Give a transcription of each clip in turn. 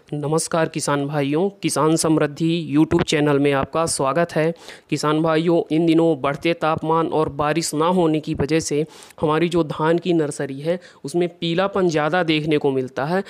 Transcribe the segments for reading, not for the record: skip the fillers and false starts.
नमस्कार किसान भाइयों, किसान समृद्धि यूट्यूब चैनल में आपका स्वागत है। किसान भाइयों, इन दिनों बढ़ते तापमान और बारिश ना होने की वजह से हमारी जो धान की नर्सरी है उसमें पीलापन ज़्यादा देखने को मिलता है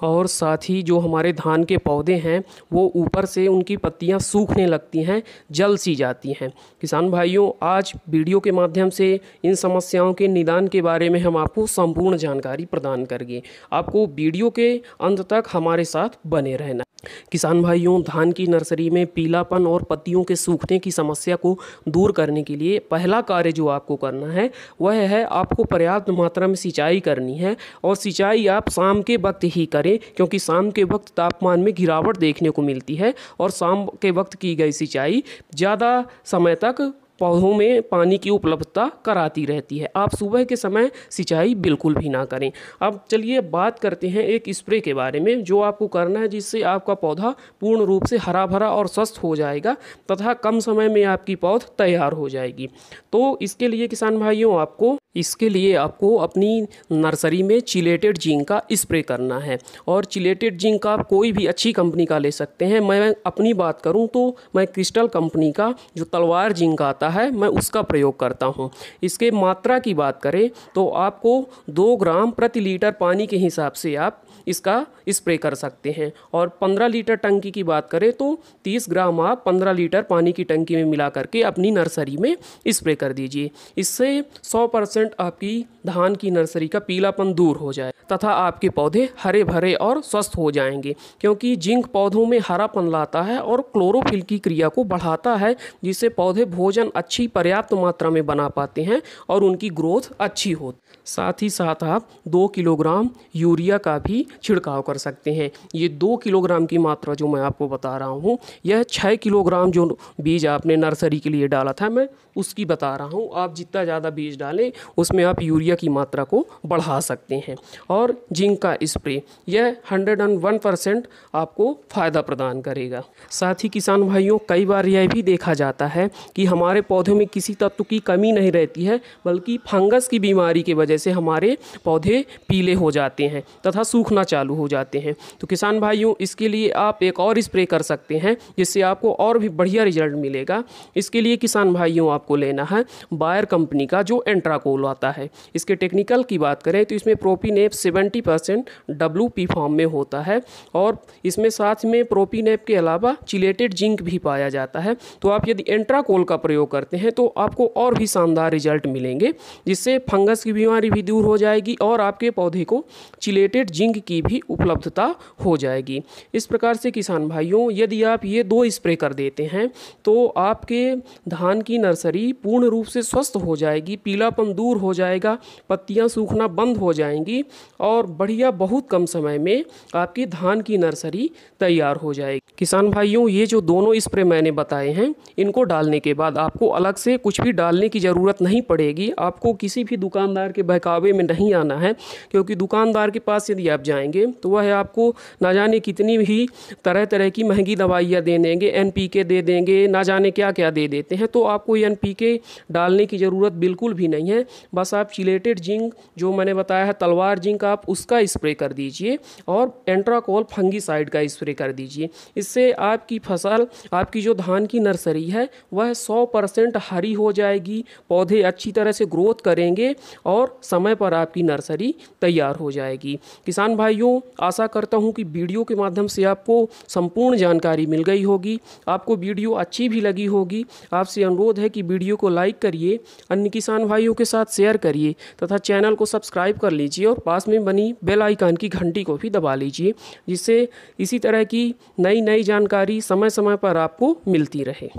और साथ ही जो हमारे धान के पौधे हैं वो ऊपर से उनकी पत्तियां सूखने लगती हैं, जल सी जाती हैं। किसान भाइयों, आज वीडियो के माध्यम से इन समस्याओं के निदान के बारे में हम आपको संपूर्ण जानकारी प्रदान करेंगे। आपको वीडियो के अंत तक हमारे साथ बने रहना। किसान भाइयों, धान की नर्सरी में पीलापन और पत्तियों के सूखने की समस्या को दूर करने के लिए पहला कार्य जो आपको करना है वह है आपको पर्याप्त मात्रा में सिंचाई करनी है। और सिंचाई आप शाम के वक्त ही करें, क्योंकि शाम के वक्त तापमान में गिरावट देखने को मिलती है और शाम के वक्त की गई सिंचाई ज़्यादा समय तक पौधों में पानी की उपलब्धता कराती रहती है। आप सुबह के समय सिंचाई बिल्कुल भी ना करें। अब चलिए बात करते हैं एक स्प्रे के बारे में जो आपको करना है, जिससे आपका पौधा पूर्ण रूप से हरा भरा और स्वस्थ हो जाएगा तथा कम समय में आपकी पौध तैयार हो जाएगी। तो इसके लिए किसान भाइयों, आपको अपनी नर्सरी में चिलेटेड जिंक का स्प्रे करना है। और चिलेटेड जिंक आप कोई भी अच्छी कंपनी का ले सकते हैं। मैं अपनी बात करूं तो मैं क्रिस्टल कंपनी का जो तलवार जिंक आता है मैं उसका प्रयोग करता हूं। इसके मात्रा की बात करें तो आपको 2 ग्राम प्रति लीटर पानी के हिसाब से आप इसका स्प्रे कर सकते हैं। और 15 लीटर टंकी की बात करें तो 30 ग्राम आप 15 लीटर पानी की टंकी में मिला करके अपनी नर्सरी में स्प्रे कर दीजिए। इससे 100% आपकी धान की नर्सरी का पीलापन दूर हो जाए तथा आपके पौधे हरे भरे और स्वस्थ हो जाएंगे, क्योंकि जिंक पौधों में हरापन लाता है और क्लोरोफिल की क्रिया को बढ़ाता है, जिससे पौधे भोजन अच्छी पर्याप्त मात्रा में बना पाते हैं और उनकी ग्रोथ अच्छी होती। साथ ही साथ आप 2 किलोग्राम यूरिया का भी छिड़काव कर सकते हैं। ये 2 किलोग्राम की मात्रा जो मैं आपको बता रहा हूँ, यह 6 किलोग्राम जो बीज आपने नर्सरी के लिए डाला था मैं उसकी बता रहा हूँ। आप जितना ज़्यादा बीज डालें उसमें आप यूरिया की मात्रा को बढ़ा सकते हैं। और जिंक का स्प्रे यह 101% आपको फ़ायदा प्रदान करेगा। साथ ही किसान भाइयों, कई बार यह भी देखा जाता है कि हमारे पौधों में किसी तत्व की कमी नहीं रहती है, बल्कि फंगस की बीमारी की वजह से हमारे पौधे पीले हो जाते हैं तथा सूखना चालू हो जाते हैं। तो किसान भाइयों, इसके लिए आप एक और स्प्रे कर सकते हैं, जिससे आपको और भी बढ़िया रिजल्ट मिलेगा। इसके लिए किसान भाइयों, आपको लेना है बायर कंपनी का जो एंट्राकोल आता है। इसके टेक्निकल की बात करें तो इसमें प्रोपीनेप 70% WP फॉर्म में होता है और इसमें साथ में प्रोपीनेप के अलावा चिलेटेड जिंक भी पाया जाता है। तो आप यदि एंट्राकोल का प्रयोग करते हैं तो आपको और भी शानदार रिजल्ट मिलेंगे, जिससे फंगस की बीमारी भी दूर हो जाएगी और आपके पौधे को चिलेटेड जिंक की भी उपलब्धता हो जाएगी। इस प्रकार से किसान भाइयों, यदि आप ये 2 स्प्रे कर देते हैं तो आपके धान की नर्सरी पूर्ण रूप से स्वस्थ हो जाएगी, पीलापन दूर हो जाएगा, पत्तियां सूखना बंद हो जाएंगी और बढ़िया बहुत कम समय में आपकी धान की नर्सरी तैयार हो जाएगी। किसान भाइयों, ये जो दोनों स्प्रे मैंने बताए हैं, इनको डालने के बाद आपको अलग से कुछ भी डालने की ज़रूरत नहीं पड़ेगी। आपको किसी भी दुकानदार के बहकावे में नहीं आना है, क्योंकि दुकानदार के पास यदि आप जाएंगे तो वह आपको ना जाने कितनी भी तरह तरह की महंगी दवाइयाँ दे देंगे, NPK दे देंगे, ना जाने क्या क्या दे देते हैं। तो आपको NPK डालने की ज़रूरत बिल्कुल भी नहीं है। बस आप चिलेटेड जिंक जो मैंने बताया है तलवार जिंक, आप उसका स्प्रे कर दीजिए और एंट्राकोल फंगीसाइड का स्प्रे कर दीजिए। इससे आपकी फसल, आपकी जो धान की नर्सरी है वह 100% हरी हो जाएगी, पौधे अच्छी तरह से ग्रोथ करेंगे और समय पर आपकी नर्सरी तैयार हो जाएगी। किसान भाइयों, आशा करता हूं कि वीडियो के माध्यम से आपको संपूर्ण जानकारी मिल गई होगी, आपको वीडियो अच्छी भी लगी होगी। आपसे अनुरोध है कि वीडियो को लाइक करिए, अन्य किसान भाइयों के साथ शेयर करिए तथा चैनल को सब्सक्राइब कर लीजिए और पास में बनी बेल आइकन की घंटी को भी दबा लीजिए, जिससे इसी तरह की नई जानकारी समय समय पर आपको मिलती रहे।